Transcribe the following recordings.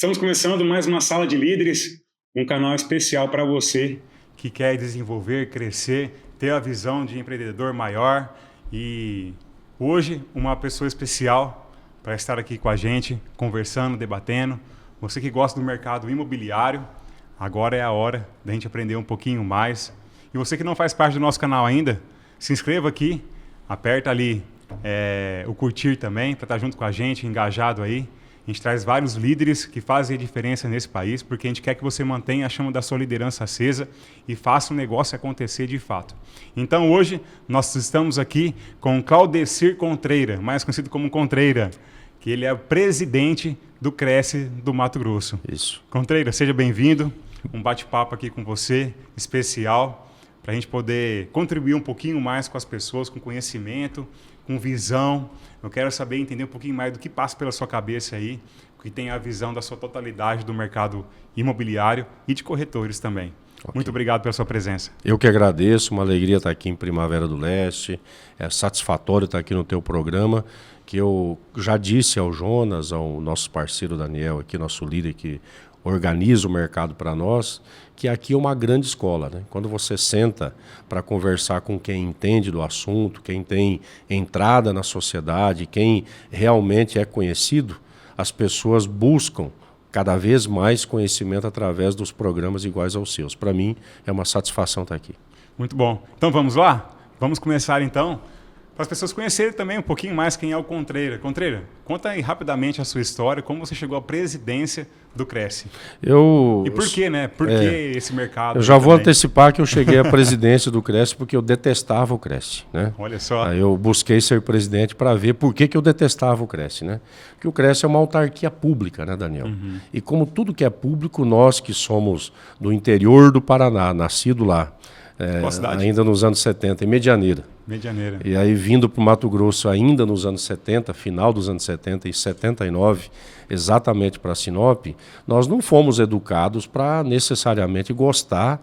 Estamos começando mais uma Sala de Líderes, um canal especial para você que quer desenvolver, crescer, ter a visão de empreendedor maior. E hoje uma pessoa especial para estar aqui com a gente, conversando, debatendo. Você que gosta do mercado imobiliário, agora é a hora da gente aprender um pouquinho mais. E você que não faz parte do nosso canal ainda, se inscreva aqui, aperta ali o curtir também, para estar junto com a gente, engajado aí. A gente traz vários líderes que fazem a diferença nesse país, porque a gente quer que você mantenha a chama da sua liderança acesa e faça o negócio acontecer de fato. Então hoje nós estamos aqui com Claudecir Contreira, mais conhecido como Contreira, que ele é o presidente do Cresce do Mato Grosso. Isso. Contreira, seja bem-vindo. Um bate-papo aqui com você, especial, para a gente poder contribuir um pouquinho mais com as pessoas, com conhecimento, com visão. Eu quero saber, entender um pouquinho mais do que passa pela sua cabeça aí, que tem a visão da sua totalidade do mercado imobiliário e de corretores também. Okay. Muito obrigado pela sua presença. Eu que agradeço, uma alegria estar aqui em Primavera do Leste, é satisfatório estar aqui no teu programa, que eu já disse ao Jonas, ao nosso parceiro Daniel aqui, nosso líder que organiza o mercado para nós, que aqui é uma grande escola, né? Quando você senta para conversar com quem entende do assunto, quem tem entrada na sociedade, quem realmente é conhecido, as pessoas buscam cada vez mais conhecimento através dos programas iguais aos seus. Para mim, é uma satisfação estar aqui. Muito bom. Então vamos lá? Vamos começar então? Para as pessoas conhecerem também um pouquinho mais quem é o Contreira. Contreira, conta aí rapidamente a sua história, como você chegou à presidência do Cresce. E por quê, né? Por que esse mercado? Eu já vou antecipar que eu cheguei à presidência do Cresce porque eu detestava o Cresce, né? Olha só. Aí eu busquei ser presidente para ver por que eu detestava o Cresce, né? Porque o Cresce é uma autarquia pública, né, Daniel? Uhum. E como tudo que é público, nós que somos do interior do Paraná, nascido lá, ainda nos anos 70, em Medianeira. E aí vindo para o Mato Grosso ainda nos anos 70, final dos anos 70 e 79, exatamente para Sinop, nós não fomos educados para necessariamente gostar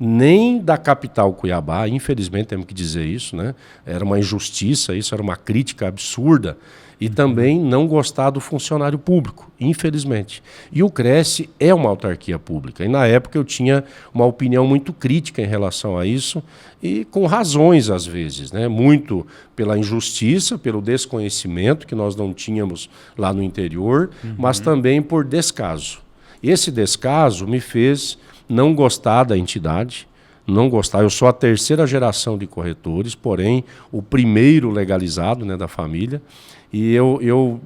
nem da capital Cuiabá, infelizmente temos que dizer isso, né? Era uma injustiça, isso era uma crítica absurda, e também não gostar do funcionário público, infelizmente. E o Cresce é uma autarquia pública, e na época eu tinha uma opinião muito crítica em relação a isso, e com razões às vezes, né? Muito pela injustiça, pelo desconhecimento que nós não tínhamos lá no interior, mas também por descaso. Esse descaso me fez não gostar da entidade, não gostar. Eu sou a terceira geração de corretores, porém o primeiro legalizado, né, da família, e eu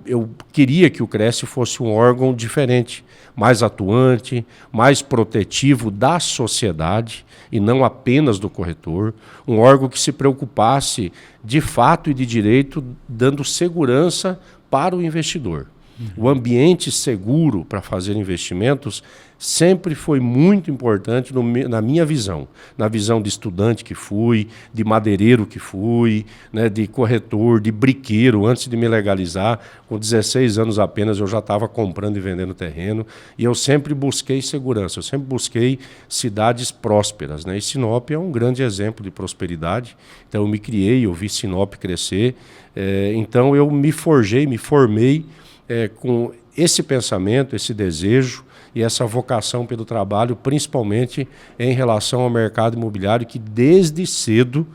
queria que o Cresce fosse um órgão diferente, mais atuante, mais protetivo da sociedade e não apenas do corretor, um órgão que se preocupasse de fato e de direito, dando segurança para o investidor. O ambiente seguro para fazer investimentos sempre foi muito importante na minha visão, na visão de estudante que fui, de madeireiro que fui, né, de corretor, de briqueiro. Antes de me legalizar, com 16 anos apenas, eu já estava comprando e vendendo terreno, e eu sempre busquei segurança, eu sempre busquei cidades prósperas, né? E Sinop é um grande exemplo de prosperidade, então eu me criei, eu vi Sinop crescer, então eu me formei com esse pensamento, esse desejo e essa vocação pelo trabalho, principalmente em relação ao mercado imobiliário, que desde cedo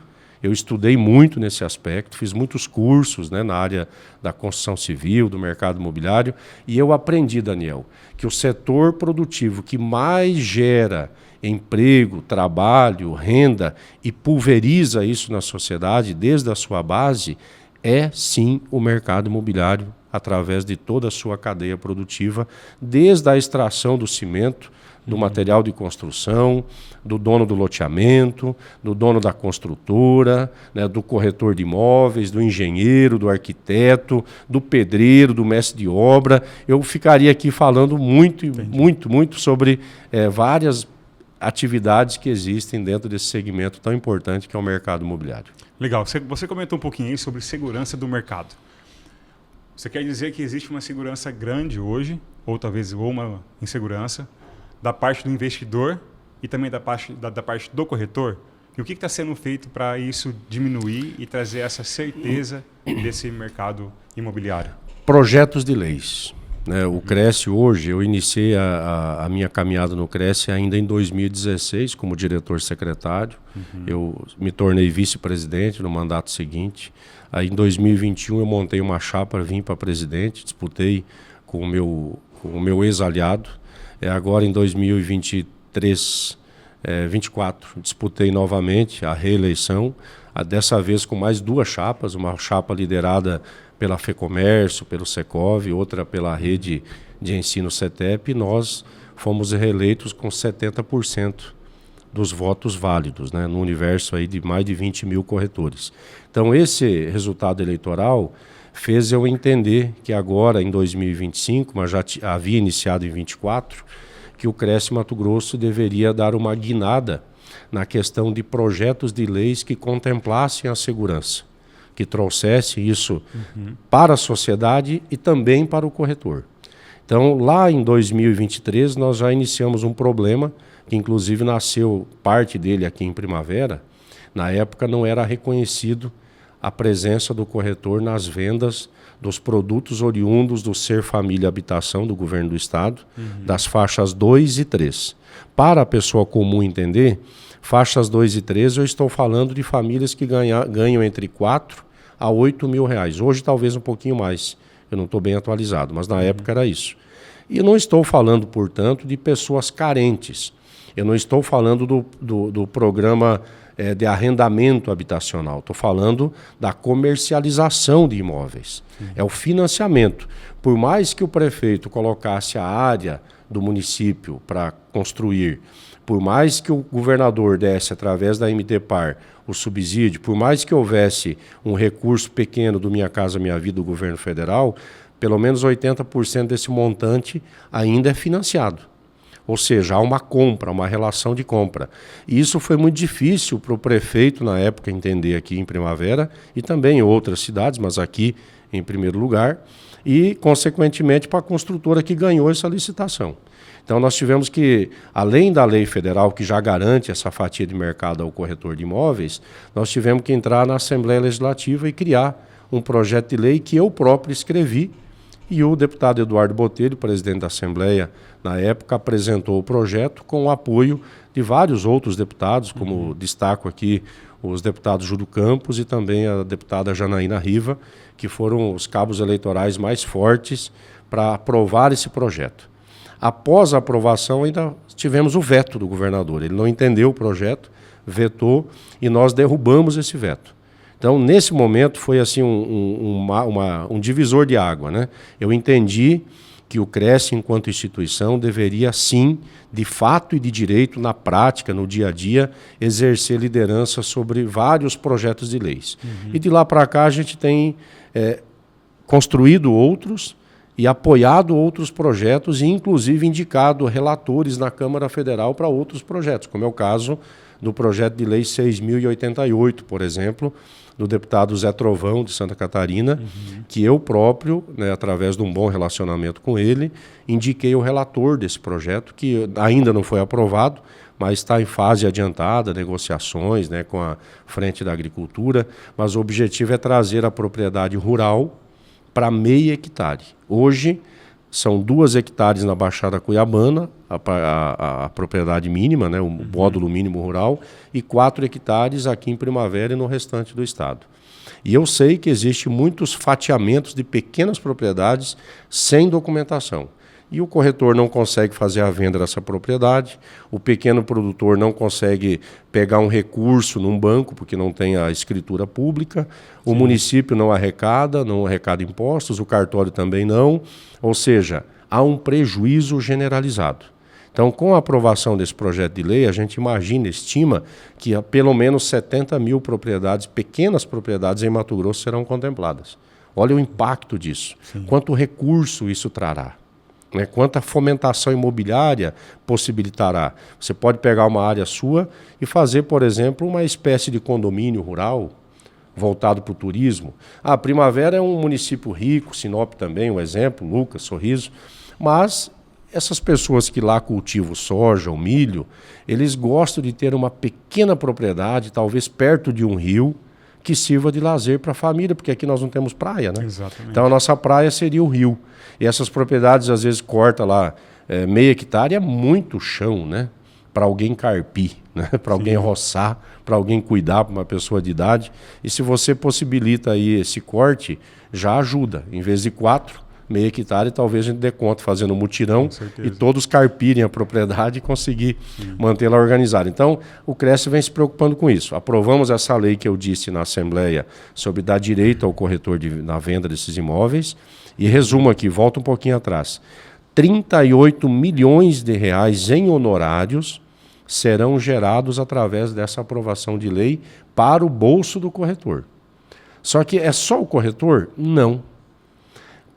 eu estudei muito nesse aspecto, fiz muitos cursos, né, na área da construção civil, do mercado imobiliário, e eu aprendi, Daniel, que o setor produtivo que mais gera emprego, trabalho, renda e pulveriza isso na sociedade desde a sua base é sim o mercado imobiliário, através de toda a sua cadeia produtiva, desde a extração do cimento, do material de construção, do dono do loteamento, do dono da construtora, né, do corretor de imóveis, do engenheiro, do arquiteto, do pedreiro, do mestre de obra. Eu ficaria aqui falando muito sobre várias atividades que existem dentro desse segmento tão importante que é o mercado imobiliário. Legal. Você comentou um pouquinho aí sobre segurança do mercado. Você quer dizer que existe uma segurança grande hoje, ou talvez uma insegurança, da parte do investidor e também da parte do corretor? E o que está sendo feito para isso diminuir e trazer essa certeza desse mercado imobiliário? Projetos de leis. né? O Cresce hoje, eu iniciei a minha caminhada no Cresce ainda em 2016 como diretor secretário. Eu me tornei vice-presidente no mandato seguinte. Aí em 2021 eu montei uma chapa, vim para presidente, disputei com o meu ex-aliado. Agora em 2023, 24, disputei novamente a reeleição, dessa vez com mais 2 chapas, uma chapa liderada pela FEComércio, pelo Secov, outra pela rede de ensino CETEP, e nós fomos reeleitos com 70% dos votos válidos, né, no universo aí de mais de 20 mil corretores. Então esse resultado eleitoral fez eu entender que agora em 2025, mas já havia iniciado em 24, que o Cresce Mato Grosso deveria dar uma guinada na questão de projetos de leis que contemplassem a segurança, que trouxesse isso para a sociedade e também para o corretor. Então, lá em 2023, nós já iniciamos um problema, que inclusive nasceu parte dele aqui em Primavera. Na época não era reconhecido a presença do corretor nas vendas dos produtos oriundos do Ser Família Habitação do Governo do Estado, das faixas 2 e 3. Para a pessoa comum entender, faixas 2 e 3, eu estou falando de famílias que ganham entre 4 a 8 mil reais. Hoje talvez um pouquinho mais, eu não estou bem atualizado, mas na época era isso. E eu não estou falando, portanto, de pessoas carentes. Eu não estou falando do programa de arrendamento habitacional. Estou falando da comercialização de imóveis. É o financiamento. Por mais que o prefeito colocasse a área do município para construir, por mais que o governador desse, através da MTPAR, o subsídio, por mais que houvesse um recurso pequeno do Minha Casa Minha Vida do governo federal, pelo menos 80% desse montante ainda é financiado. Ou seja, há uma compra, uma relação de compra. E isso foi muito difícil para o prefeito, na época, entender aqui em Primavera e também em outras cidades, mas aqui em primeiro lugar, e, consequentemente, para a construtora que ganhou essa licitação. Então, nós tivemos que, além da lei federal, que já garante essa fatia de mercado ao corretor de imóveis, nós tivemos que entrar na Assembleia Legislativa e criar um projeto de lei que eu próprio escrevi. E o deputado Eduardo Botelho, presidente da Assembleia, na época, apresentou o projeto com o apoio de vários outros deputados, como destaco aqui os deputados Júlio Campos e também a deputada Janaína Riva, que foram os cabos eleitorais mais fortes para aprovar esse projeto. Após a aprovação, ainda tivemos o veto do governador. Ele não entendeu o projeto, vetou e nós derrubamos esse veto. Então, nesse momento, foi assim um divisor de água, né? Eu entendi que o Cresce, enquanto instituição, deveria, sim, de fato e de direito, na prática, no dia a dia, exercer liderança sobre vários projetos de leis. E de lá para cá, a gente tem construído outros e apoiado outros projetos e, inclusive, indicado relatores na Câmara Federal para outros projetos, como é o caso do projeto de lei 6.088, por exemplo, do deputado Zé Trovão, de Santa Catarina, que eu próprio, né, através de um bom relacionamento com ele, indiquei o relator desse projeto, que ainda não foi aprovado, mas está em fase adiantada, negociações, né, com a Frente da Agricultura, mas o objetivo é trazer a propriedade rural para meio hectare. Hoje, são 2 hectares na Baixada Cuiabana, a propriedade mínima, né, o módulo mínimo rural, e 4 hectares aqui em Primavera e no restante do estado. E eu sei que existem muitos fatiamentos de pequenas propriedades sem documentação. E o corretor não consegue fazer a venda dessa propriedade, o pequeno produtor não consegue pegar um recurso num banco, porque não tem a escritura pública, o município não arrecada impostos, o cartório também não, ou seja, há um prejuízo generalizado. Então, com a aprovação desse projeto de lei, a gente estima que pelo menos 70 mil propriedades, pequenas propriedades em Mato Grosso serão contempladas. Olha o impacto disso, quanto recurso isso trará. Né, quanta fomentação imobiliária possibilitará. Você pode pegar uma área sua e fazer, por exemplo, uma espécie de condomínio rural voltado para o turismo. A Primavera é um município rico, Sinop também, um exemplo, Lucas, Sorriso, mas essas pessoas que lá cultivam soja ou milho, eles gostam de ter uma pequena propriedade, talvez perto de um rio, que sirva de lazer para a família, porque aqui nós não temos praia, né? Exatamente. Então a nossa praia seria o rio. E essas propriedades às vezes corta lá meio hectare, é muito chão, né? Para alguém carpir, né? Para alguém roçar, para alguém cuidar, para uma pessoa de idade. E se você possibilita aí esse corte, já ajuda. Em vez de 4, meio hectare, talvez a gente dê conta fazendo um mutirão e todos carpirem a propriedade e conseguir mantê-la organizada. Então, o CRES vem se preocupando com isso. Aprovamos essa lei que eu disse na Assembleia sobre dar direito ao corretor na venda desses imóveis. E resumo aqui, volta um pouquinho atrás. 38 milhões de reais em honorários serão gerados através dessa aprovação de lei para o bolso do corretor. Só que é só o corretor? Não.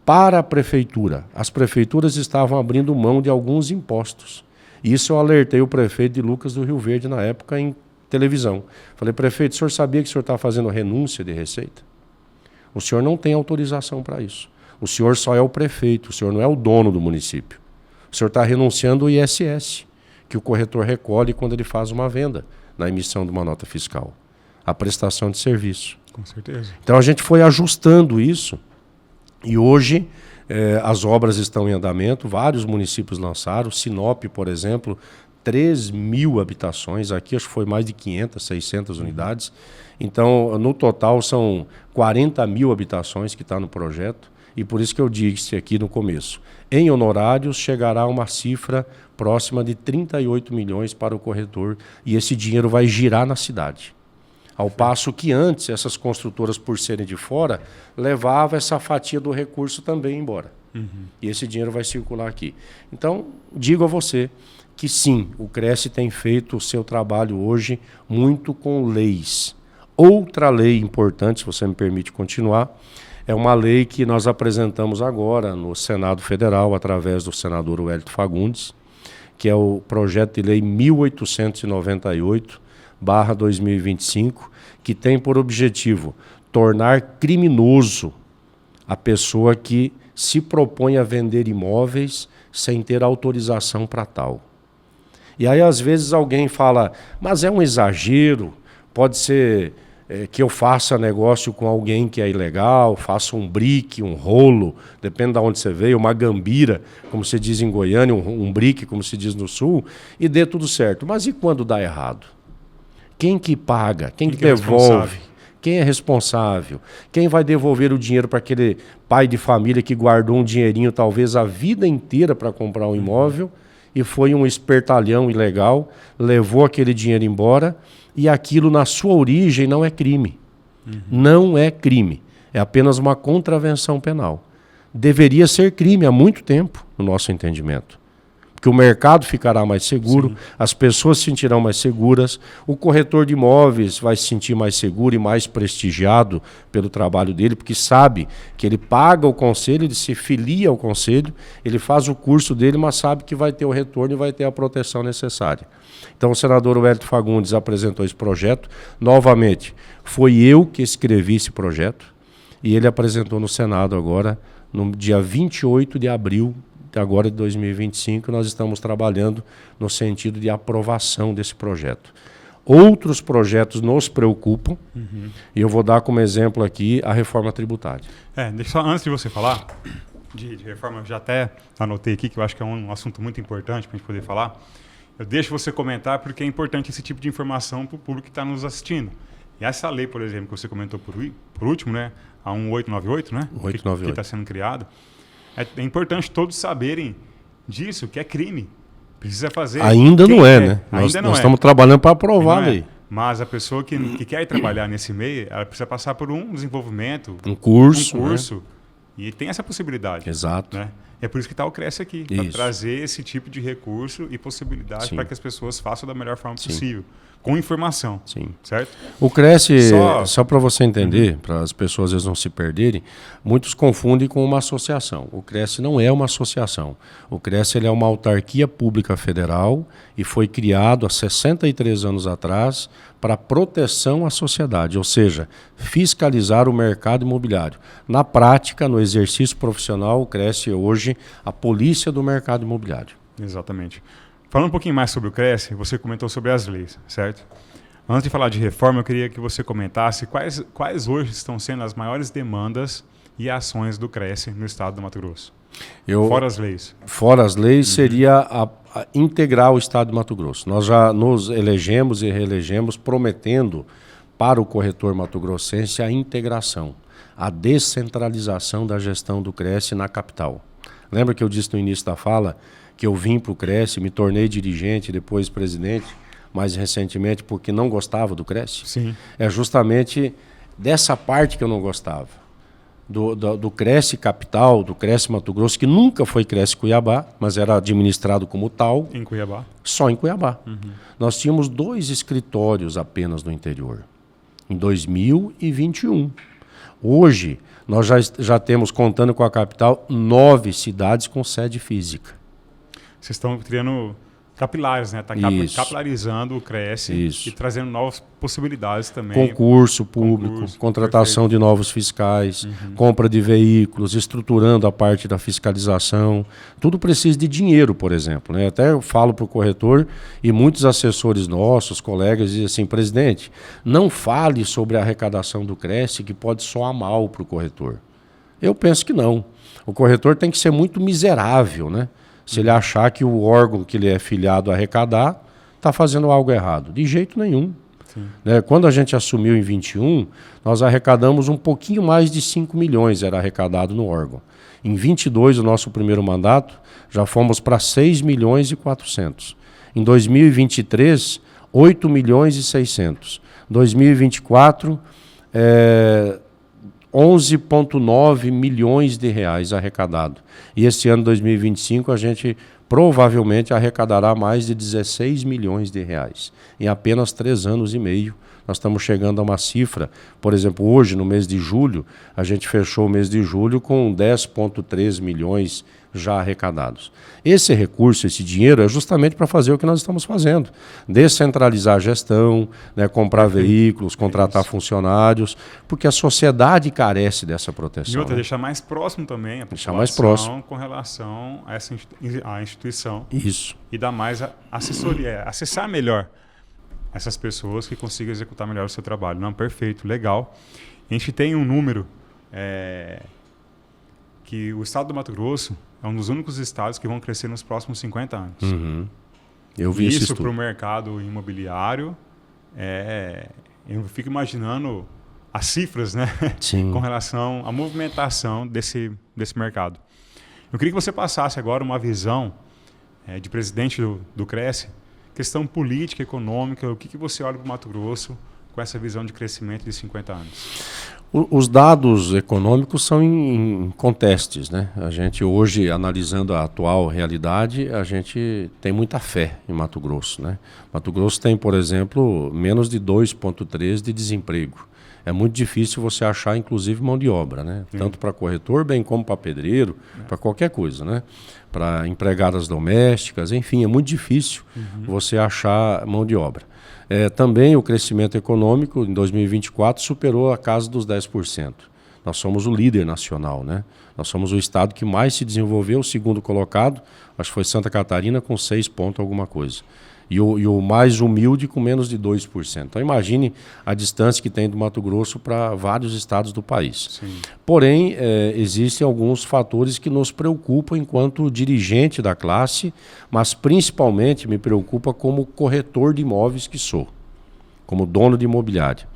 Para a prefeitura, as prefeituras estavam abrindo mão de alguns impostos. Isso eu alertei o prefeito de Lucas do Rio Verde na época em televisão. Falei, prefeito, o senhor sabia que o senhor está fazendo renúncia de receita? O senhor não tem autorização para isso. O senhor só é o prefeito, o senhor não é o dono do município. O senhor está renunciando ao ISS, que o corretor recolhe quando ele faz uma venda, na emissão de uma nota fiscal. A prestação de serviço. Com certeza. Então a gente foi ajustando isso e hoje as obras estão em andamento, vários municípios lançaram, Sinop, por exemplo, 3.000 habitações, aqui acho que foi mais de 500, 600 unidades. Então, no total, são 40.000 habitações que está no projeto. E por isso que eu disse aqui no começo, em honorários chegará a uma cifra próxima de 38 milhões para o corretor e esse dinheiro vai girar na cidade. Ao passo que antes, essas construtoras, por serem de fora, levavam essa fatia do recurso também embora. E esse dinheiro vai circular aqui. Então, digo a você que sim, o CRES tem feito o seu trabalho hoje muito com leis. Outra lei importante, se você me permite continuar, é uma lei que nós apresentamos agora no Senado Federal, através do senador Wellington Fagundes, que é o projeto de lei 1898/2025, que tem por objetivo tornar criminoso a pessoa que se propõe a vender imóveis sem ter autorização para tal. E aí, às vezes, alguém fala, mas é um exagero, pode ser que eu faça negócio com alguém que é ilegal, faça um brick, um rolo, depende de onde você veio, uma gambira, como se diz em Goiânia, um brick, como se diz no Sul, e dê tudo certo. Mas e quando dá errado? Quem que paga? Quem que devolve? Quem é responsável? Quem vai devolver o dinheiro para aquele pai de família que guardou um dinheirinho talvez a vida inteira para comprar um imóvel e foi um espertalhão ilegal, levou aquele dinheiro embora e aquilo na sua origem não é crime. Não é crime. É apenas uma contravenção penal. Deveria ser crime há muito tempo, no nosso entendimento. Porque o mercado ficará mais seguro, sim, as pessoas se sentirão mais seguras, o corretor de imóveis vai se sentir mais seguro e mais prestigiado pelo trabalho dele, porque sabe que ele paga o conselho, ele se filia ao conselho, ele faz o curso dele, mas sabe que vai ter o retorno e vai ter a proteção necessária. Então o senador Wellington Fagundes apresentou esse projeto. Novamente, foi eu que escrevi esse projeto e ele apresentou no Senado agora, no dia 28 de abril agora de 2025, nós estamos trabalhando no sentido de aprovação desse projeto. Outros projetos nos preocupam, e eu vou dar como exemplo aqui a reforma tributária. Deixa só, antes de você falar de reforma, eu já até anotei aqui, que eu acho que é um assunto muito importante para a gente poder falar. Eu deixo você comentar porque é importante esse tipo de informação para o público que está nos assistindo. E essa lei, por exemplo, que você comentou por último, né, a 1898, né, 898. que está sendo criado, é importante todos saberem disso, que é crime. Precisa fazer. Ainda não é, né? Nós estamos trabalhando para aprovar a lei. Mas a pessoa que quer trabalhar nesse meio, ela precisa passar por um desenvolvimento. Um curso. Né? E tem essa possibilidade. Exato. Né? É por isso que está o CRES aqui, para trazer esse tipo de recurso e possibilidade para que as pessoas façam da melhor forma possível. Com informação, certo? O CRES, só para você entender, para as pessoas às vezes não se perderem, muitos confundem com uma associação. O CRES não é uma associação. O CRES ele é uma autarquia pública federal e foi criado há 63 anos atrás para proteção à sociedade, ou seja, fiscalizar o mercado imobiliário. Na prática, no exercício profissional, o CRES é hoje a polícia do mercado imobiliário. Exatamente. Falando um pouquinho mais sobre o CRES, você comentou sobre as leis, certo? Antes de falar de reforma, eu queria que você comentasse quais hoje estão sendo as maiores demandas e ações do Cresce no estado do Mato Grosso. Fora as leis. Fora as leis seria a integrar o estado do Mato Grosso. Nós já nos elegemos e reelegemos prometendo para o corretor mato-grossense a integração, a descentralização da gestão do Cresce na capital. Lembra que eu disse no início da fala que eu vim para o Cresce, me tornei dirigente, depois presidente, mais recentemente porque não gostava do Cresce? Sim. É justamente dessa parte que eu não gostava. Do Cresce Capital, do Cresce Mato Grosso, que nunca foi Cresce Cuiabá, mas era administrado como tal. Em Cuiabá? Só em Cuiabá. Nós tínhamos 2 escritórios apenas no interior, em 2021. Hoje, nós já temos, contando com a capital, 9 cidades com sede física. Vocês estão criando capilares, né? Está capilarizando o Cresce e trazendo novas possibilidades também. Concurso público, contratação de novos fiscais, compra de veículos, estruturando a parte da fiscalização. Tudo precisa de dinheiro, por exemplo, né? Até eu falo para o corretor e muitos assessores nossos, colegas, dizem assim: presidente, não fale sobre a arrecadação do Cresce que pode soar mal para o corretor. Eu penso que não. O corretor tem que ser muito miserável, né? Se ele achar que o órgão que ele é filiado a arrecadar está fazendo algo errado. De jeito nenhum. Né? Quando a gente assumiu em 21, nós arrecadamos um pouquinho mais de 5 milhões, era arrecadado no órgão. Em 22, o nosso primeiro mandato, já fomos para 6 milhões e 400. Em 2023, 8 milhões e 600. 2024, 11,9 milhões de reais arrecadado. E esse ano, 2025, a gente provavelmente arrecadará mais de 16 milhões de reais. Em apenas 3 anos e meio, nós estamos chegando a uma cifra. Por exemplo, hoje, no mês de julho, a gente fechou o mês de julho com 10,3 milhões já arrecadados. Esse recurso, esse dinheiro, é justamente para fazer o que nós estamos fazendo. Descentralizar a gestão, né, comprar veículos, contratar funcionários, porque a sociedade carece dessa proteção. E outra, né? Deixar mais próximo também a população, deixar mais próximo com relação a essa instituição. Isso. E dar mais assessoria, acessar melhor essas pessoas que consigam executar melhor o seu trabalho. Não, perfeito, legal. A gente tem um número que o estado do Mato Grosso é um dos únicos estados que vão crescer nos próximos 50 anos. Eu vi isso para o mercado imobiliário, eu fico imaginando as cifras, né? Sim. Com relação à movimentação desse mercado. Eu queria que você passasse agora uma visão de presidente do Cresce, questão política, econômica, o que você olha para o Mato Grosso com essa visão de crescimento de 50 anos? Os dados econômicos são incontestes, né? A gente hoje, analisando a atual realidade, a gente tem muita fé em Mato Grosso, né? Mato Grosso tem, por exemplo, menos de 2,3% de desemprego. É muito difícil você achar, inclusive, mão de obra, né? Tanto para corretor, bem como para pedreiro, para qualquer coisa, né? Para empregadas domésticas, enfim, é muito difícil você achar mão de obra. Também o crescimento econômico, em 2024, superou a casa dos 10%. Nós somos o líder nacional, né? Nós somos o estado que mais se desenvolveu, o segundo colocado, acho que foi Santa Catarina, com 6 pontos alguma coisa. E o mais humilde com menos de 2%. Então imagine a distância que tem do Mato Grosso para vários estados do país. Sim. Porém, existem alguns fatores que nos preocupam enquanto dirigente da classe, mas principalmente me preocupa como corretor de imóveis que sou, como dono de imobiliária.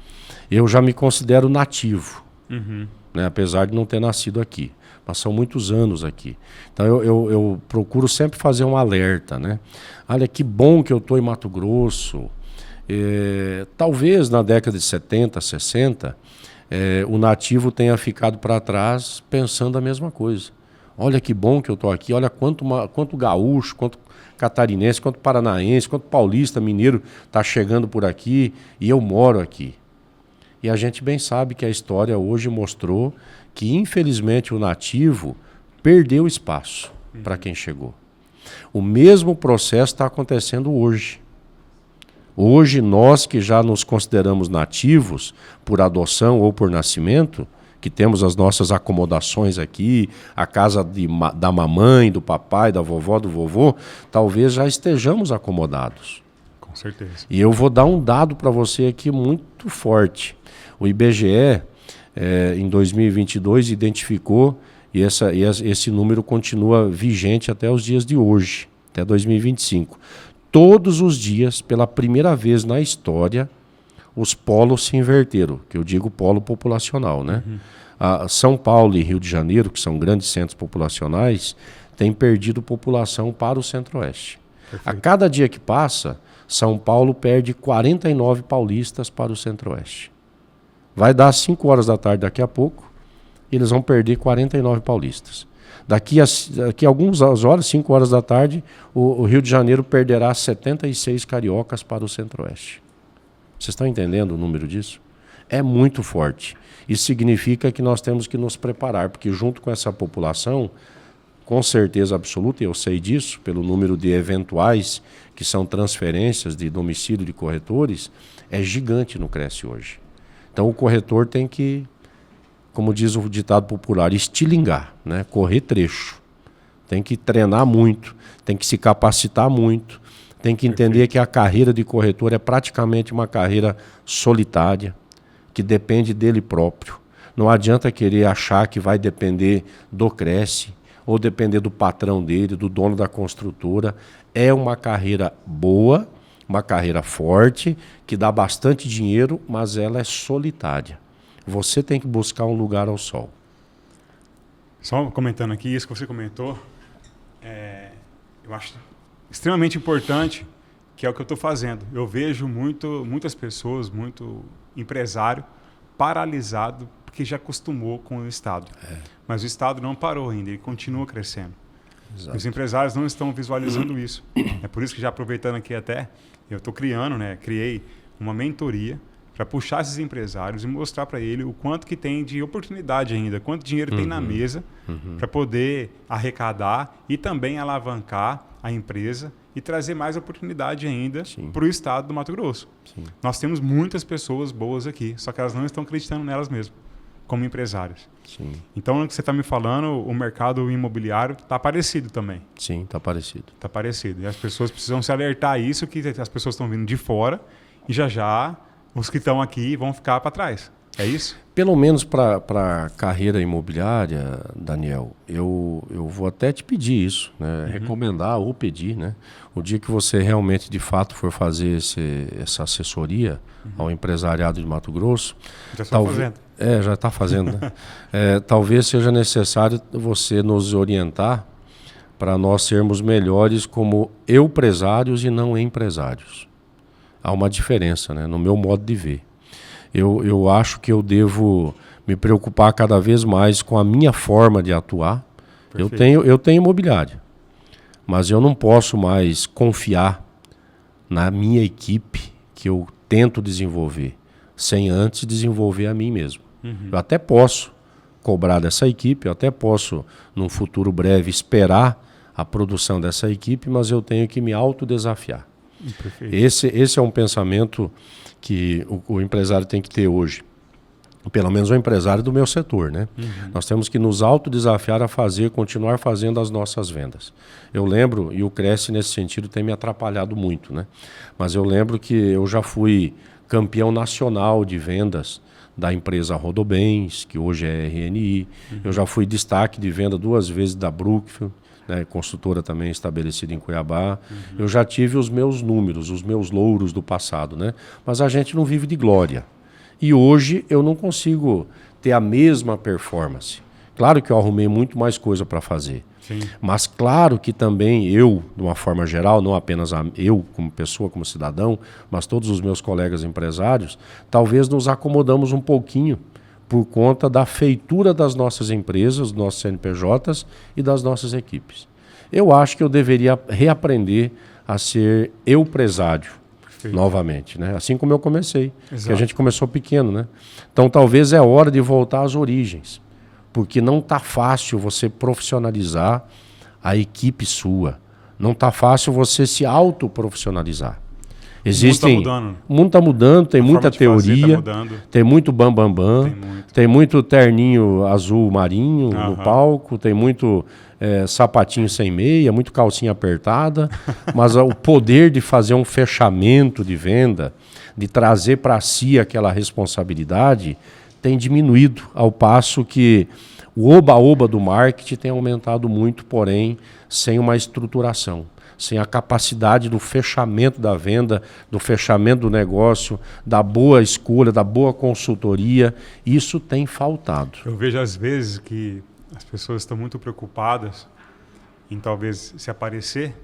Eu já me considero nativo, né, apesar de não ter nascido aqui. Mas são muitos anos aqui. Então eu procuro sempre fazer um alerta, né? Olha, que bom que eu estou em Mato Grosso. Talvez na década de 70, 60, o nativo tenha ficado para trás pensando a mesma coisa. Olha que bom que eu estou aqui, olha quanto gaúcho, quanto catarinense, quanto paranaense, quanto paulista, mineiro está chegando por aqui e eu moro aqui. E a gente bem sabe que a história hoje mostrou que, infelizmente, o nativo perdeu espaço para quem chegou. O mesmo processo está acontecendo hoje. Hoje, nós que já nos consideramos nativos por adoção ou por nascimento, que temos as nossas acomodações aqui, a casa da mamãe, do papai, da vovó, do vovô, talvez já estejamos acomodados. certeza. E eu vou dar um dado para você aqui muito forte. O IBGE, em 2022, identificou, e esse número continua vigente até os dias de hoje, até 2025. Todos os dias, pela primeira vez na história, os polos se inverteram, que eu digo polo populacional, né? São Paulo e Rio de Janeiro, que são grandes centros populacionais, têm perdido população para o Centro-Oeste. A cada dia que passa, São Paulo perde 49 paulistas para o Centro-Oeste. Vai dar 5 horas da tarde daqui a pouco, e eles vão perder 49 paulistas. Daqui a algumas horas, 5 horas da tarde, o Rio de Janeiro perderá 76 cariocas para o Centro-Oeste. Vocês estão entendendo o número disso? É muito forte. Isso significa que nós temos que nos preparar, porque junto com essa população, com certeza absoluta, e eu sei disso, pelo número de eventuais que são transferências de domicílio de corretores, é gigante no Cresce hoje. Então o corretor tem que, como diz o ditado popular, estilingar, né? Correr trecho. Tem que treinar muito, tem que se capacitar muito, tem que entender que a carreira de corretor é praticamente uma carreira solitária, que depende dele próprio. Não adianta querer achar que vai depender do Cresce, ou depender do patrão dele, do dono da construtora. É uma carreira boa, uma carreira forte, que dá bastante dinheiro, mas ela é solitária. Você tem que buscar um lugar ao sol. Só comentando aqui, isso que você comentou, eu acho extremamente importante, que é o que eu estou fazendo. Eu vejo muitas pessoas, muito empresário, paralisado, porque já acostumou com o Estado. Mas o Estado não parou ainda, ele continua crescendo. Exato. Os empresários não estão visualizando isso. É por isso que, já aproveitando aqui até, eu estou criei uma mentoria para puxar esses empresários e mostrar para ele o quanto que tem de oportunidade ainda, quanto dinheiro tem na mesa para poder arrecadar e também alavancar a empresa e trazer mais oportunidade ainda para o estado do Mato Grosso. Sim. Nós temos muitas pessoas boas aqui, só que elas não estão acreditando nelas mesmas, como empresários. Sim. Então, o que você está me falando, o mercado imobiliário está parecido também. Sim, está parecido. Está parecido. E as pessoas precisam se alertar a isso, que as pessoas estão vindo de fora e já os que estão aqui vão ficar para trás. É isso? Pelo menos para a carreira imobiliária, Daniel, eu vou até te pedir isso, né? Recomendar ou pedir, né? O dia que você realmente, de fato, for fazer essa assessoria ao empresariado de Mato Grosso... Já está fazendo. Já está fazendo, né? Talvez seja necessário você nos orientar para nós sermos melhores como empresários e não empresários. Há uma diferença, né? No meu modo de ver. Eu acho que eu devo me preocupar cada vez mais com a minha forma de atuar. Eu tenho imobiliária, mas eu não posso mais confiar na minha equipe que eu tento desenvolver, sem antes desenvolver a mim mesmo. Eu até posso cobrar dessa equipe, eu até posso, num futuro breve, esperar a produção dessa equipe, mas eu tenho que me autodesafiar. Esse é um pensamento que o empresário tem que ter hoje. Pelo menos o empresário do meu setor, né? Nós temos que nos autodesafiar a continuar fazendo as nossas vendas. Eu lembro, e o Cresce nesse sentido tem me atrapalhado muito, né? Mas eu lembro que eu já fui campeão nacional de vendas da empresa Rodobens, que hoje é RNI. Eu já fui destaque de venda 2 vezes da Brookfield, né, consultora também estabelecida em Cuiabá. Eu já tive os meus números, os meus louros do passado, né? Mas a gente não vive de glória. E hoje eu não consigo ter a mesma performance. Claro que eu arrumei muito mais coisa para fazer. Sim. Mas claro que também eu, de uma forma geral, não apenas eu como pessoa, como cidadão, mas todos os meus colegas empresários, talvez nos acomodamos um pouquinho por conta da feitura das nossas empresas, dos nossos CNPJs e das nossas equipes. Eu acho que eu deveria reaprender a ser empresário novamente, né? Assim como eu comecei, que a gente começou pequeno, né? Então talvez é hora de voltar às origens, porque não está fácil você profissionalizar a equipe sua, não está fácil você se autoprofissionalizar. Existem, o mundo está mudando, tem muita teoria, tem muito bambambam, tem muito terninho azul marinho no palco, tem muito sapatinho sem meia, muito calcinha apertada, mas o poder de fazer um fechamento de venda, de trazer para si aquela responsabilidade, tem diminuído, ao passo que o oba-oba do marketing tem aumentado muito, porém, sem uma estruturação, sem a capacidade do fechamento da venda, do fechamento do negócio, da boa escolha, da boa consultoria. Isso tem faltado. Eu vejo às vezes que as pessoas estão muito preocupadas em talvez se aparecer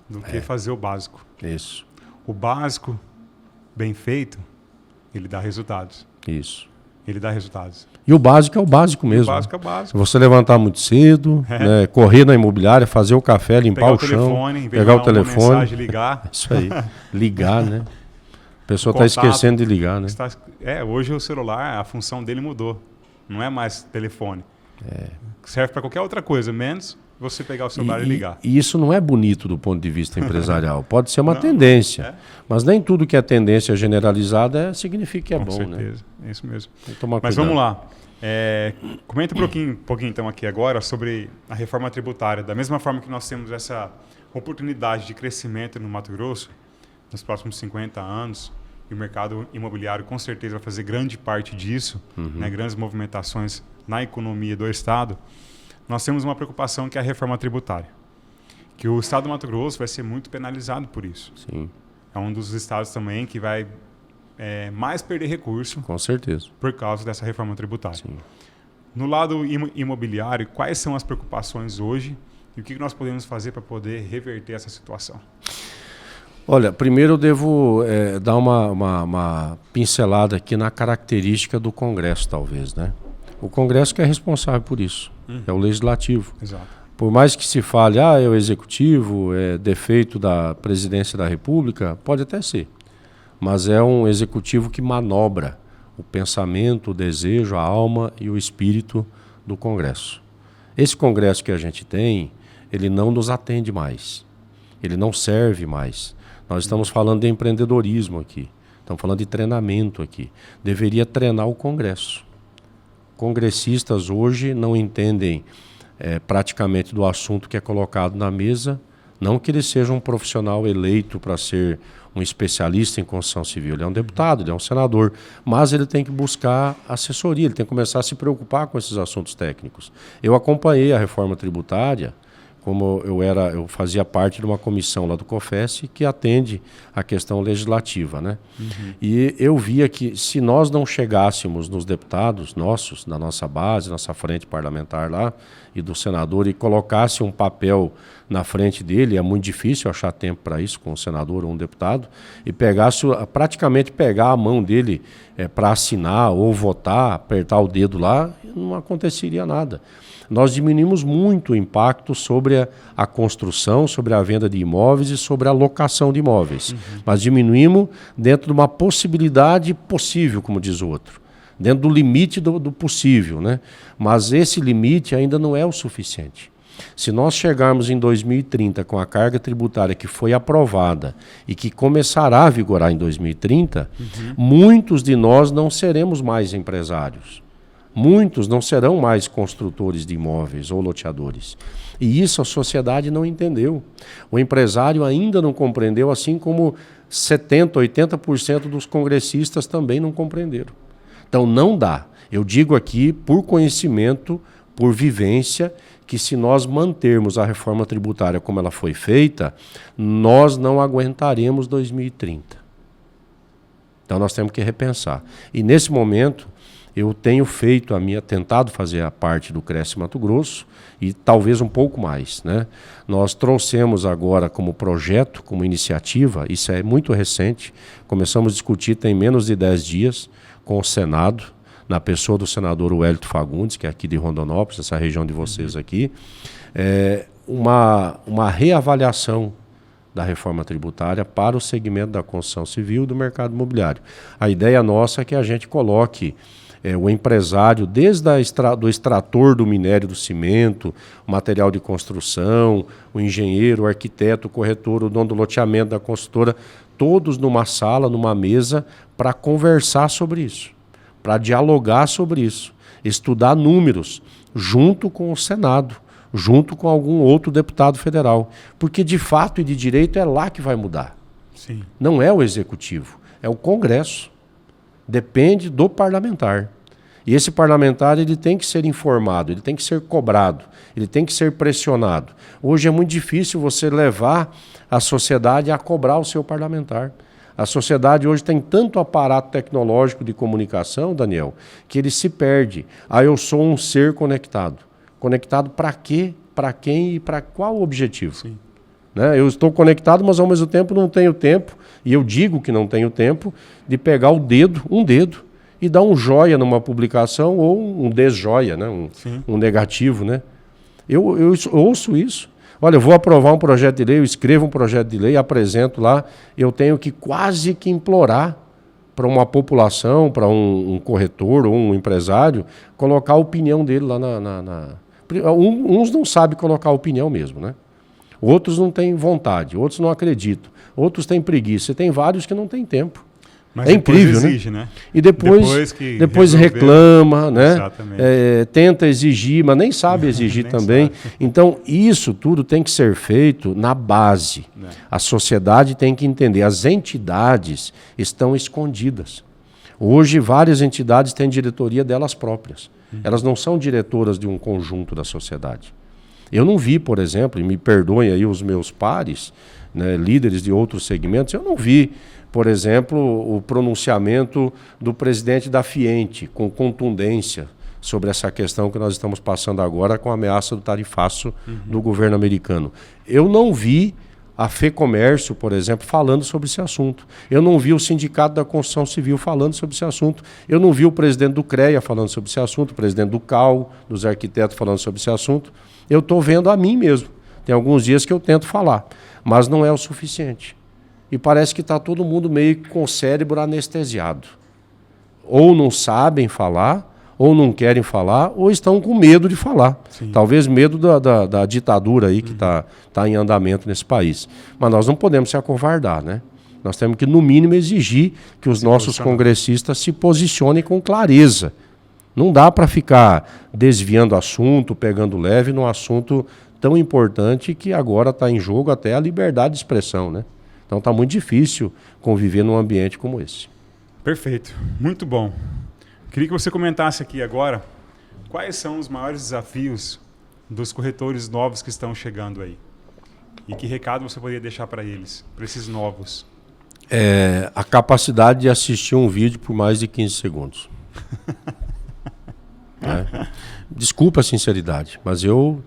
do que fazer o básico. Isso. O básico, bem feito, ele dá resultados. Isso. Ele dá resultados. E o básico é o básico mesmo. O básico é o básico. Você levantar muito cedo, né, correr na imobiliária, fazer o café, limpar o chão, pegar o telefone, mensagem, ligar. Isso aí. Ligar, né? A pessoa está esquecendo de ligar, né? Hoje o celular, a função dele mudou. Não é mais telefone. Serve para qualquer outra coisa, menos você pegar o celular e ligar. E isso não é bonito do ponto de vista empresarial. Pode ser uma tendência, mas nem tudo que é tendência generalizada significa que é bom. Com certeza, é isso mesmo. Mas vamos lá. Comenta um pouquinho então aqui agora sobre a reforma tributária. Da mesma forma que nós temos essa oportunidade de crescimento no Mato Grosso nos próximos 50 anos, e o mercado imobiliário com certeza vai fazer grande parte disso, né, grandes movimentações na economia do Estado, nós temos uma preocupação que é a reforma tributária. Que o Estado do Mato Grosso vai ser muito penalizado por isso. Sim. É um dos estados também que vai mais perder recurso. Com certeza. Por causa dessa reforma tributária. Sim. No lado imobiliário, quais são as preocupações hoje e o que nós podemos fazer para poder reverter essa situação? Olha, primeiro eu devo dar uma pincelada aqui na característica do Congresso, talvez, né? O Congresso que é responsável por isso, é o Legislativo. Exato. Por mais que se fale, é o Executivo, é defeito da Presidência da República, pode até ser. Mas é um Executivo que manobra o pensamento, o desejo, a alma e o espírito do Congresso. Esse Congresso que a gente tem, ele não nos atende mais, ele não serve mais. Nós estamos falando de empreendedorismo aqui, estamos falando de treinamento aqui. Deveria treinar o Congresso. Congressistas hoje não entendem praticamente do assunto que é colocado na mesa, não que ele seja um profissional eleito para ser um especialista em construção civil. Ele é um deputado, ele é um senador, mas ele tem que buscar assessoria, ele tem que começar a se preocupar com esses assuntos técnicos. Eu acompanhei a reforma tributária, como eu fazia parte de uma comissão lá do COFES que atende a questão legislativa, né? E eu via que se nós não chegássemos nos deputados nossos, da nossa base, nossa frente parlamentar lá, e do senador, e colocasse um papel na frente dele, é muito difícil achar tempo para isso com um senador ou um deputado, e praticamente pegar a mão dele para assinar ou votar, apertar o dedo lá, não aconteceria nada. Nós diminuímos muito o impacto sobre a construção, sobre a venda de imóveis e sobre a locação de imóveis. Mas diminuímos dentro de uma possibilidade possível, como diz o outro. Dentro do limite do possível, né? Mas esse limite ainda não é o suficiente. Se nós chegarmos em 2030 com a carga tributária que foi aprovada e que começará a vigorar em 2030, muitos de nós não seremos mais empresários. Muitos não serão mais construtores de imóveis ou loteadores. E isso a sociedade não entendeu. O empresário ainda não compreendeu, assim como 70%, 80% dos congressistas também não compreenderam. Então não dá. Eu digo aqui por conhecimento, por vivência, que se nós mantermos a reforma tributária como ela foi feita, nós não aguentaremos 2030. Então nós temos que repensar. E nesse momento eu tenho tentado fazer a parte do Cresce Mato Grosso e talvez um pouco mais, né? Nós trouxemos agora como projeto, como iniciativa, isso é muito recente, começamos a discutir tem menos de 10 dias com o Senado, na pessoa do senador Wellington Fagundes, que é aqui de Rondonópolis, essa região de vocês aqui, uma reavaliação da reforma tributária para o segmento da construção civil e do mercado imobiliário. A ideia nossa é que a gente coloque o empresário, desde do extrator do minério do cimento, o material de construção, o engenheiro, o arquiteto, o corretor, o dono do loteamento da construtora, todos numa sala, numa mesa, para conversar sobre isso, para dialogar sobre isso, estudar números, junto com o Senado, junto com algum outro deputado federal. Porque, de fato e de direito, é lá que vai mudar. Sim. Não é o Executivo, é o Congresso. Depende do parlamentar. E esse parlamentar ele tem que ser informado, ele tem que ser cobrado, ele tem que ser pressionado. Hoje é muito difícil você levar a sociedade a cobrar o seu parlamentar. A sociedade hoje tem tanto aparato tecnológico de comunicação, Daniel, que ele se perde. Eu sou um ser conectado. Conectado para quê, para quem e para qual objetivo? Sim. Né? Eu estou conectado, mas ao mesmo tempo não tenho tempo, e eu digo que não tenho tempo, de pegar um dedo, e dar um joia numa publicação ou um desjoia, né? Um negativo. Né? Eu ouço isso. Olha, eu vou aprovar um projeto de lei, eu escrevo um projeto de lei, apresento lá, eu tenho que quase que implorar para uma população, para um corretor ou um empresário, colocar a opinião dele lá Uns não sabem colocar a opinião mesmo, né? Outros não têm vontade, outros não acreditam, outros têm preguiça, e tem vários que não têm tempo. Mas é incrível, exige, né? E depois reclama, né? Tenta exigir, mas nem sabe exigir também. Sabe. Então, isso tudo tem que ser feito na base. A sociedade tem que entender. As entidades estão escondidas. Hoje, várias entidades têm diretoria delas próprias. Elas não são diretoras de um conjunto da sociedade. Eu não vi, por exemplo, e me perdoem aí os meus pares, né, líderes de outros segmentos, eu não vi, por exemplo, o pronunciamento do presidente da Fiente com contundência sobre essa questão que nós estamos passando agora com a ameaça do tarifaço do governo americano. Eu não vi a FEComércio, por exemplo, falando sobre esse assunto. Eu não vi o Sindicato da Construção Civil falando sobre esse assunto. Eu não vi o presidente do CREA falando sobre esse assunto, o presidente do CAL, dos arquitetos falando sobre esse assunto. Eu estou vendo a mim mesmo. Tem alguns dias que eu tento falar, mas não é o suficiente. E parece que está todo mundo meio com o cérebro anestesiado. Ou não sabem falar, ou não querem falar, ou estão com medo de falar. Sim. Talvez medo da ditadura aí que está em andamento nesse país. Mas nós não podemos se acovardar, né? Nós temos que, no mínimo, exigir que os nossos congressistas se posicionem com clareza. Não dá para ficar desviando assunto, pegando leve num assunto tão importante que agora está em jogo até a liberdade de expressão, né? Então está muito difícil conviver num ambiente como esse. Perfeito, muito bom. Queria que você comentasse aqui agora quais são os maiores desafios dos corretores novos que estão chegando aí. E que recado você poderia deixar para eles, para esses novos? A capacidade de assistir um vídeo por mais de 15 segundos. Desculpa a sinceridade, mas eu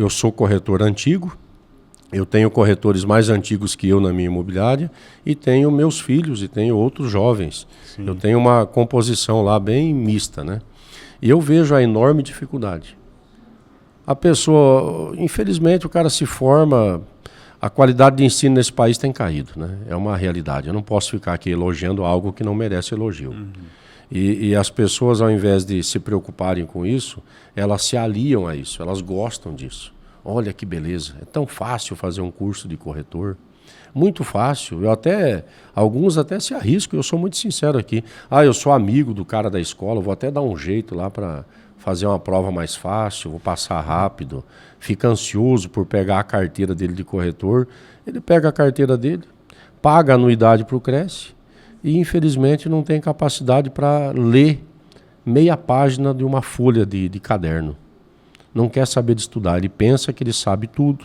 sou corretor antigo, eu tenho corretores mais antigos que eu na minha imobiliária e tenho meus filhos e tenho outros jovens. Sim. Eu tenho uma composição lá bem mista, né? E eu vejo a enorme dificuldade. A pessoa, infelizmente, o cara se forma, a qualidade de ensino nesse país tem caído, né? É uma realidade. Eu não posso ficar aqui elogiando algo que não merece elogio. E as pessoas, ao invés de se preocuparem com isso, elas se aliam a isso, elas gostam disso. Olha que beleza, é tão fácil fazer um curso de corretor. Muito fácil. Alguns até se arriscam, eu sou muito sincero aqui. Eu sou amigo do cara da escola, vou até dar um jeito lá para fazer uma prova mais fácil, vou passar rápido. Fica ansioso por pegar a carteira dele de corretor. Ele pega a carteira dele, paga a anuidade para o Cresce e, infelizmente, não tem capacidade para ler meia página de uma folha de caderno. Não quer saber de estudar, ele pensa que ele sabe tudo.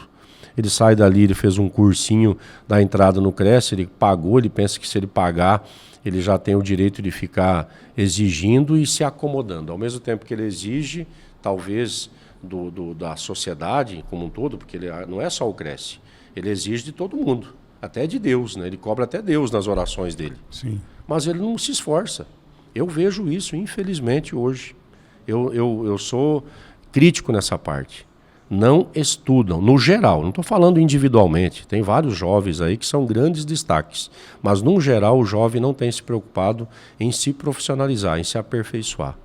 Ele sai dali, ele fez um cursinho da entrada no Cresce, ele pagou, ele pensa que se ele pagar, ele já tem o direito de ficar exigindo e se acomodando. Ao mesmo tempo que ele exige, talvez, da sociedade como um todo, porque ele não é só o Cresce, ele exige de todo mundo, até de Deus, né? Ele cobra até Deus nas orações dele. Sim. Mas ele não se esforça. Eu vejo isso, infelizmente, hoje. Eu sou crítico nessa parte. não estudam, no geral, não estou falando individualmente, tem vários jovens aí que são grandes destaques, mas no geral o jovem não tem se preocupado em se profissionalizar, em se aperfeiçoar.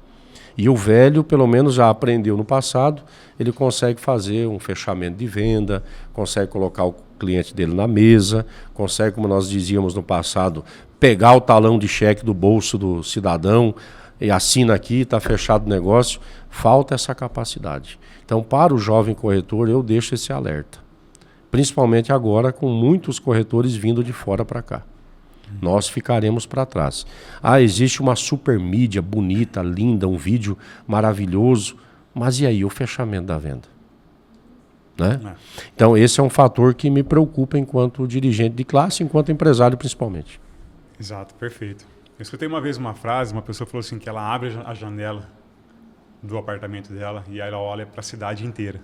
E o velho, pelo menos já aprendeu no passado, ele consegue fazer um fechamento de venda, consegue colocar o cliente dele na mesa, consegue, como nós dizíamos no passado, pegar o talão de cheque do bolso do cidadão e assina aqui, está fechado o negócio. Falta essa capacidade. Então, para o jovem corretor, eu deixo esse alerta. Principalmente agora, com muitos corretores vindo de fora para cá. Nós ficaremos para trás. Existe uma super mídia bonita, linda, um vídeo maravilhoso, mas e aí o fechamento da venda? Né? Então, esse é um fator que me preocupa enquanto dirigente de classe, enquanto empresário principalmente. Exato, perfeito. Eu escutei uma vez uma frase, uma pessoa falou assim que ela abre a janela do apartamento dela e aí ela olha para a cidade inteira.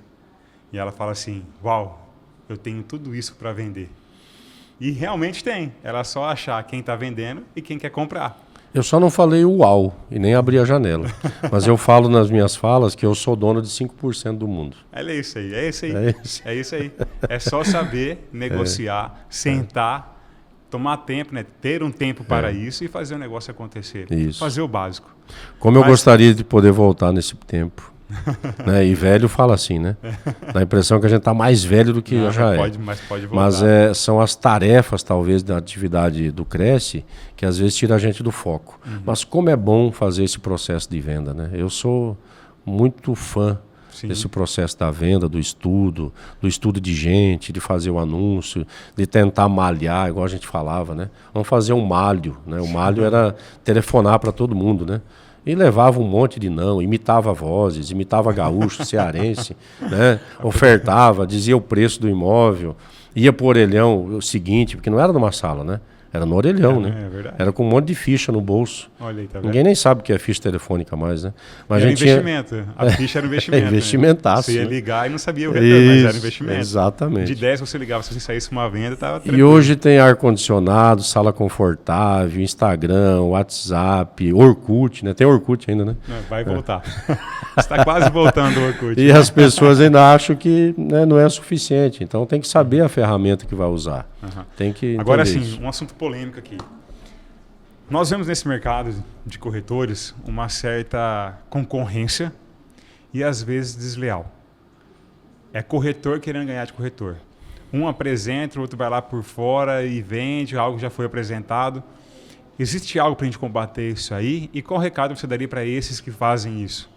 E ela fala assim, uau, eu tenho tudo isso para vender. E realmente tem. Ela só achar quem está vendendo e quem quer comprar. Eu só não falei uau e nem abri a janela. Mas eu falo nas minhas falas que eu sou dono de 5% do mundo. É isso aí, é isso aí. É isso aí. É só saber negociar, sentar, tomar tempo, né? Ter um tempo para isso e fazer o negócio acontecer. Isso. Fazer o básico. Como eu gostaria de poder voltar nesse tempo. Né? E velho fala assim, né? Dá a impressão que a gente está mais velho do que já é. Mas pode voltar. Mas são as tarefas, talvez, da atividade do Cresce, que às vezes tira a gente do foco. Mas como é bom fazer esse processo de venda, né? Eu sou muito fã desse processo da venda, do estudo de gente, de fazer o anúncio, de tentar malhar, igual a gente falava, né? Vamos fazer um malho, né? O malho era telefonar para todo mundo, né? E levava um monte de não, imitava vozes, imitava gaúcho, cearense, né? Ofertava, dizia o preço do imóvel, ia pro orelhão o seguinte, porque não era numa sala, né? Era no orelhão, né? É verdade. Era com um monte de ficha no bolso. Olha aí, tá vendo? Ninguém nem sabe o que é ficha telefônica mais, né? Mas era a gente investimento. A ficha era investimento. Investimentaço. Né? Você ia né? ligar e não sabia o retorno, mas era investimento. Exatamente. De 10 você ligava, se você saísse uma venda, estava tranquilo. E hoje tem ar-condicionado, sala confortável, Instagram, WhatsApp, Orkut, né? Tem Orkut ainda, né? Vai voltar. Está quase voltando o Orkut. E as pessoas ainda acham que né, não é suficiente. Então tem que saber a ferramenta que vai usar. Tem que Agora sim, isso. um assunto polêmico aqui. Nós vemos nesse mercado de corretores uma certa concorrência e às vezes desleal. É corretor querendo ganhar de corretor. Um apresenta, o outro vai lá por fora e vende algo que já foi apresentado. Existe algo para a gente combater isso aí? E qual recado você daria para esses que fazem isso?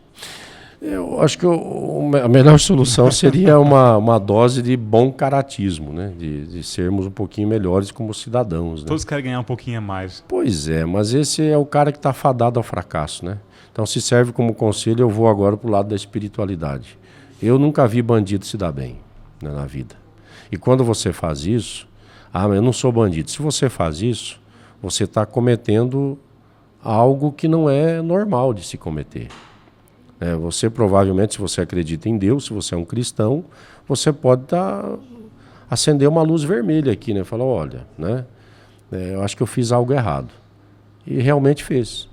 Eu acho que a melhor solução seria uma dose de bom caratismo, né? De sermos um pouquinho melhores como cidadãos. Né? Todos querem ganhar um pouquinho a mais. Pois é, mas esse é o cara que está fadado ao fracasso, né? Então, se serve como conselho, eu vou agora para o lado da espiritualidade. Eu nunca vi bandido se dar bem, né, na vida. E quando você faz isso, mas eu não sou bandido. Se você faz isso, você está cometendo algo que não é normal de se cometer. Você provavelmente, se você acredita em Deus, se você é um cristão, você pode acender uma luz vermelha aqui, né? Falar, olha, né? Eu acho que eu fiz algo errado. E realmente fez.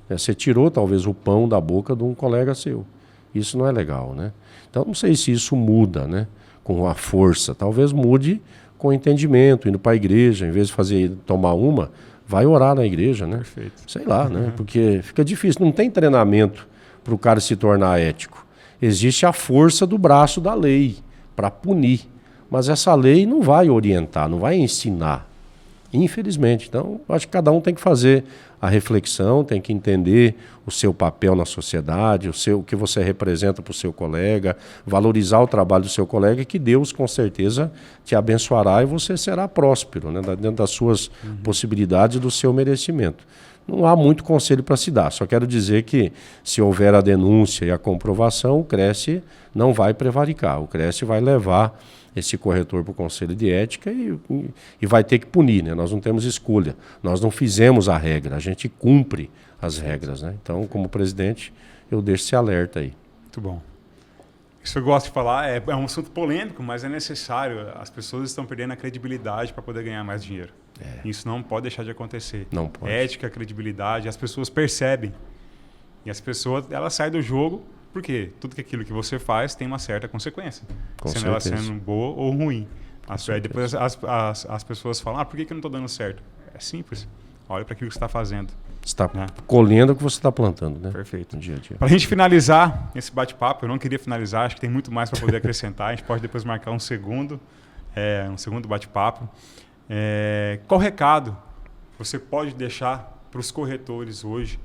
Você tirou talvez o pão da boca de um colega seu. Isso não é legal, né? Então não sei se isso muda, né? Com a força. Talvez mude com entendimento, indo para a igreja, em vez de tomar uma, vai orar na igreja, né? Perfeito. Sei lá, né? Porque fica difícil, não tem treinamento para o cara se tornar ético. Existe a força do braço da lei para punir, mas essa lei não vai orientar, não vai ensinar, infelizmente. Então, acho que cada um tem que fazer a reflexão, tem que entender o seu papel na sociedade, o que você representa para o seu colega, valorizar o trabalho do seu colega, que Deus com certeza te abençoará e você será próspero, né, dentro das suas possibilidades e do seu merecimento. Não há muito conselho para se dar, só quero dizer que se houver a denúncia e a comprovação, o Cresce não vai prevaricar, o Cresce vai levar esse corretor para o Conselho de Ética e vai ter que punir, né? Nós não temos escolha, nós não fizemos a regra, a gente cumpre as regras, né? Então, como presidente, eu deixo esse alerta aí. Muito bom. Isso eu gosto de falar, é um assunto polêmico, mas é necessário. As pessoas estão perdendo a credibilidade para poder ganhar mais dinheiro. Isso não pode deixar de acontecer. Não pode. Ética, credibilidade, as pessoas percebem. E as pessoas, elas saem do jogo Porque tudo aquilo que você faz tem uma certa consequência. Com sendo ela certeza. sendo boa ou ruim. Aí depois as pessoas falam, por que eu não estou dando certo? É simples. Olha para aquilo que você está fazendo. Você está né? colhendo o que você está plantando, né? Perfeito. No dia a dia. Para a gente finalizar esse bate-papo, eu não queria finalizar, acho que tem muito mais para poder acrescentar. A gente pode depois marcar um segundo bate-papo. Qual recado você pode deixar para os corretores hoje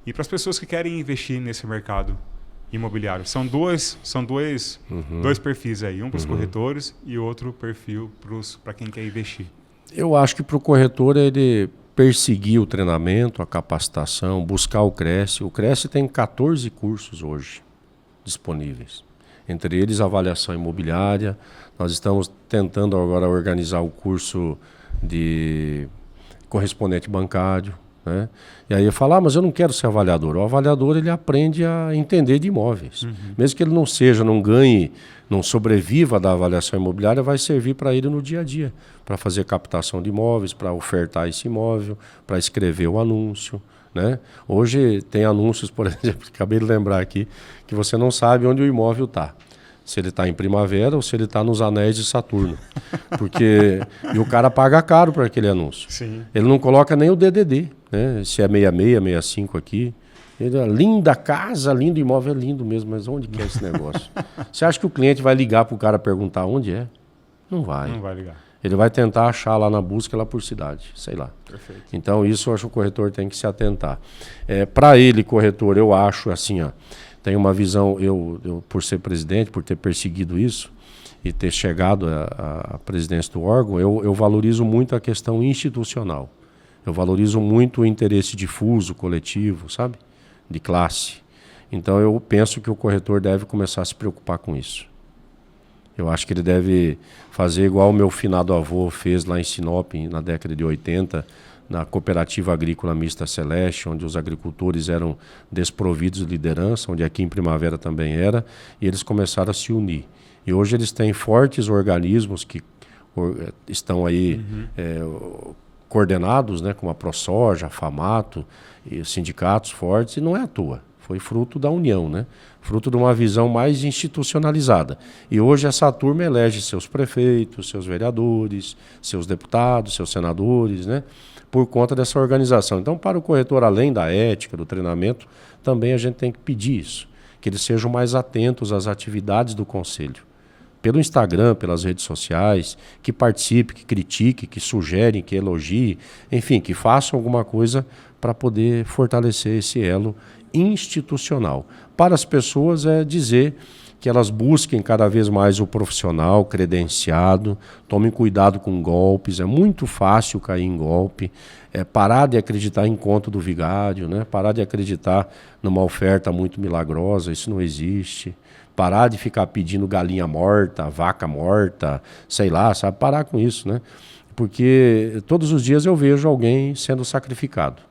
e para as pessoas que querem investir nesse mercado imobiliário? São dois perfis aí, um para os corretores e outro perfil para quem quer investir. Eu acho que para o corretor ele perseguir o treinamento, a capacitação, buscar o Cresce. O Cresce tem 14 cursos hoje disponíveis. Entre eles, a avaliação imobiliária. Nós estamos tentando agora organizar o curso de correspondente bancário. Né? E aí eu falo, mas eu não quero ser avaliador. O avaliador ele aprende a entender de imóveis. Mesmo que ele não ganhe, não sobreviva da avaliação imobiliária, vai servir para ele no dia a dia, para fazer captação de imóveis, para ofertar esse imóvel, para escrever o anúncio. Né? Hoje tem anúncios, por exemplo, acabei de lembrar aqui, que você não sabe onde o imóvel está. Se ele está em Primavera ou se ele está nos anéis de Saturno. E o cara paga caro para aquele anúncio. Sim. Ele não coloca nem o DDD, né? Se é 66, 65 aqui. Linda casa, lindo imóvel, é lindo mesmo, mas onde que é esse negócio? Você acha que o cliente vai ligar para o cara perguntar onde é? Não vai. Não vai ligar. Ele vai tentar achar lá na busca, lá por cidade, sei lá. Perfeito. Então isso eu acho que o corretor tem que se atentar. Para ele, corretor, eu acho assim, tem uma visão, eu por ser presidente, por ter perseguido isso e ter chegado à presidência do órgão, eu valorizo muito a questão institucional. Eu valorizo muito o interesse difuso, coletivo, sabe? De classe. Então eu penso que o corretor deve começar a se preocupar com isso. Eu acho que ele deve fazer igual o meu finado avô fez lá em Sinop, na década de 80, na Cooperativa Agrícola Mista Celeste, onde os agricultores eram desprovidos de liderança, onde aqui em Primavera também era, e eles começaram a se unir. E hoje eles têm fortes organismos que estão aí coordenados, né, como a ProSoja, a FAMATO, e sindicatos fortes, e não é à toa. Foi fruto da união, né? Fruto de uma visão mais institucionalizada. E hoje essa turma elege seus prefeitos, seus vereadores, seus deputados, seus senadores, né? Por conta dessa organização. Então, para o corretor, além da ética, do treinamento, também a gente tem que pedir isso, que eles sejam mais atentos às atividades do Conselho. Pelo Instagram, pelas redes sociais, que participe, que critique, que sugere, que elogie, enfim, que façam alguma coisa para poder fortalecer esse elo institucional. Para as pessoas é dizer que elas busquem cada vez mais o profissional credenciado, tomem cuidado com golpes, é muito fácil cair em golpe, parar de acreditar em conto do vigário, né? Parar de acreditar numa oferta muito milagrosa, isso não existe. Parar de ficar pedindo galinha morta, vaca morta, sei lá, sabe? Parar com isso, né? Porque todos os dias eu vejo alguém sendo sacrificado.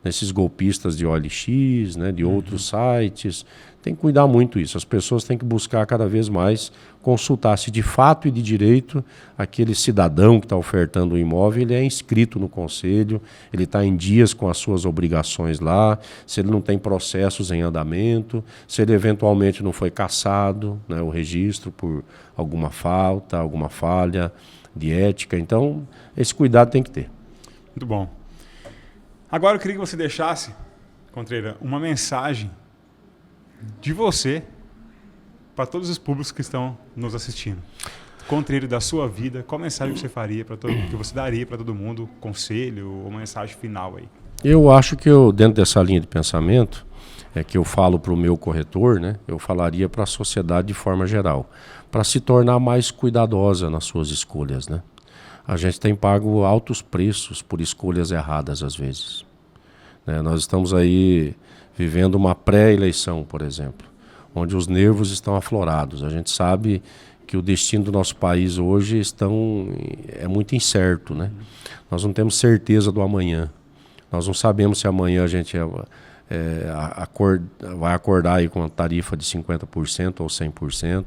Nesses golpistas de OLX, né, de outros sites, tem que cuidar muito isso. As pessoas têm que buscar cada vez mais consultar se de fato e de direito aquele cidadão que está ofertando o imóvel, ele é inscrito no conselho, ele está em dias com as suas obrigações lá, se ele não tem processos em andamento, se ele eventualmente não foi cassado, né, o registro por alguma falta, alguma falha de ética. Então, esse cuidado tem que ter. Muito bom. Agora eu queria que você deixasse, Contreira, uma mensagem de você para todos os públicos que estão nos assistindo. Contreira, da sua vida, qual mensagem você faria que você daria para todo mundo, conselho ou uma mensagem final aí? Eu acho que dentro dessa linha de pensamento, que eu falo para o meu corretor, né, eu falaria para a sociedade de forma geral, para se tornar mais cuidadosa nas suas escolhas, né? A gente tem pago altos preços por escolhas erradas às vezes. Nós estamos aí vivendo uma pré-eleição, por exemplo, onde os nervos estão aflorados. A gente sabe que o destino do nosso país hoje é muito incerto, né? Nós não temos certeza do amanhã. Nós não sabemos se amanhã a gente vai acordar aí com uma tarifa de 50% ou 100%,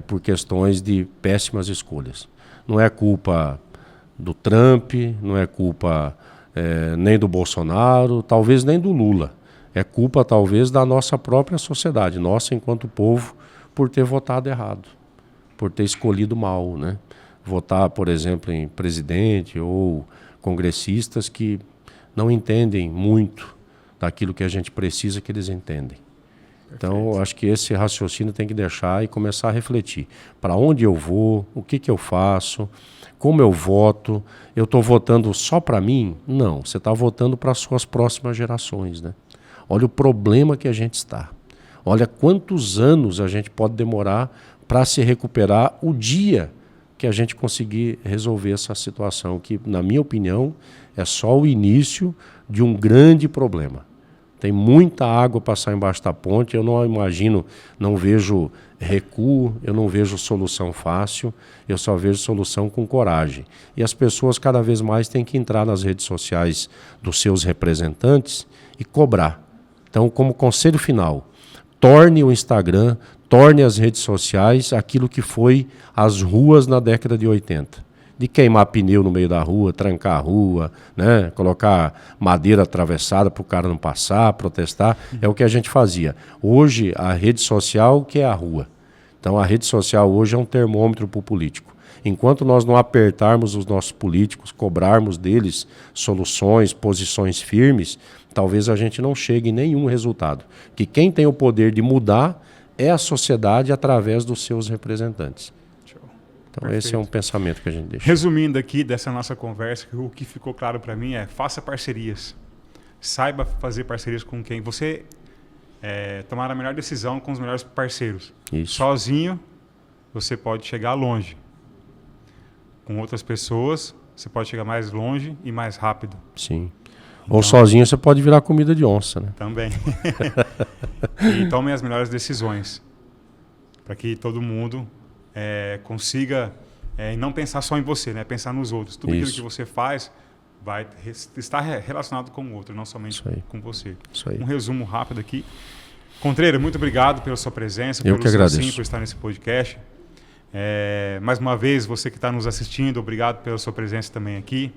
por questões de péssimas escolhas. Não é culpa do Trump, não é culpa nem do Bolsonaro, talvez nem do Lula. É culpa, talvez, da nossa própria sociedade, nossa enquanto povo, por ter votado errado, por ter escolhido mal, né? Votar, por exemplo, em presidente ou congressistas que não entendem muito daquilo que a gente precisa que eles entendem. Então, eu acho que esse raciocínio tem que deixar e começar a refletir. Para onde eu vou, o que eu faço, como eu voto, eu estou votando só para mim? Não, você está votando para as suas próximas gerações, né? Olha o problema que a gente está. Olha quantos anos a gente pode demorar para se recuperar o dia que a gente conseguir resolver essa situação, que, na minha opinião, é só o início de um grande problema. Tem muita água para passar embaixo da ponte, eu não imagino, não vejo recuo, eu não vejo solução fácil, eu só vejo solução com coragem. E as pessoas cada vez mais têm que entrar nas redes sociais dos seus representantes e cobrar. Então, como conselho final, torne o Instagram, torne as redes sociais aquilo que foi as ruas na década de 80. De queimar pneu no meio da rua, trancar a rua, né? Colocar madeira atravessada para o cara não passar, protestar, é o que a gente fazia. Hoje, a rede social que é a rua. Então, a rede social hoje é um termômetro para o político. Enquanto nós não apertarmos os nossos políticos, cobrarmos deles soluções, posições firmes, talvez a gente não chegue em nenhum resultado. Que quem tem o poder de mudar é a sociedade através dos seus representantes. Então, perfeito. Esse é um pensamento que a gente deixa. Resumindo aqui dessa nossa conversa, o que ficou claro para mim é: faça parcerias. Saiba fazer parcerias com quem você tomar a melhor decisão com os melhores parceiros. Isso. Sozinho, você pode chegar longe. Com outras pessoas, você pode chegar mais longe e mais rápido. Sim. Então, ou sozinho você pode virar comida de onça, né? Também. E tome as melhores decisões. Para que todo mundo consiga não pensar só em você, né? Pensar nos outros. Tudo aquilo que você faz vai estar relacionado com o outro, não somente com você. Isso aí. Um resumo rápido aqui. Contreira, muito obrigado pela sua presença, pelo seu sim, por estar nesse podcast. Mais uma vez, você que está nos assistindo, obrigado pela sua presença também aqui.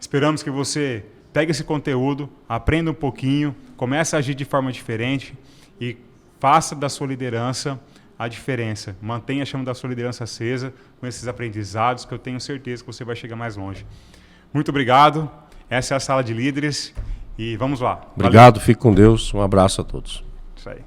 Esperamos que você pegue esse conteúdo, aprenda um pouquinho, comece a agir de forma diferente e faça da sua liderança a diferença. Mantenha a chama da sua liderança acesa com esses aprendizados, que eu tenho certeza que você vai chegar mais longe. Muito obrigado. Essa é a Sala de Líderes e vamos lá. Obrigado, fique com Deus. Um abraço a todos. Isso aí.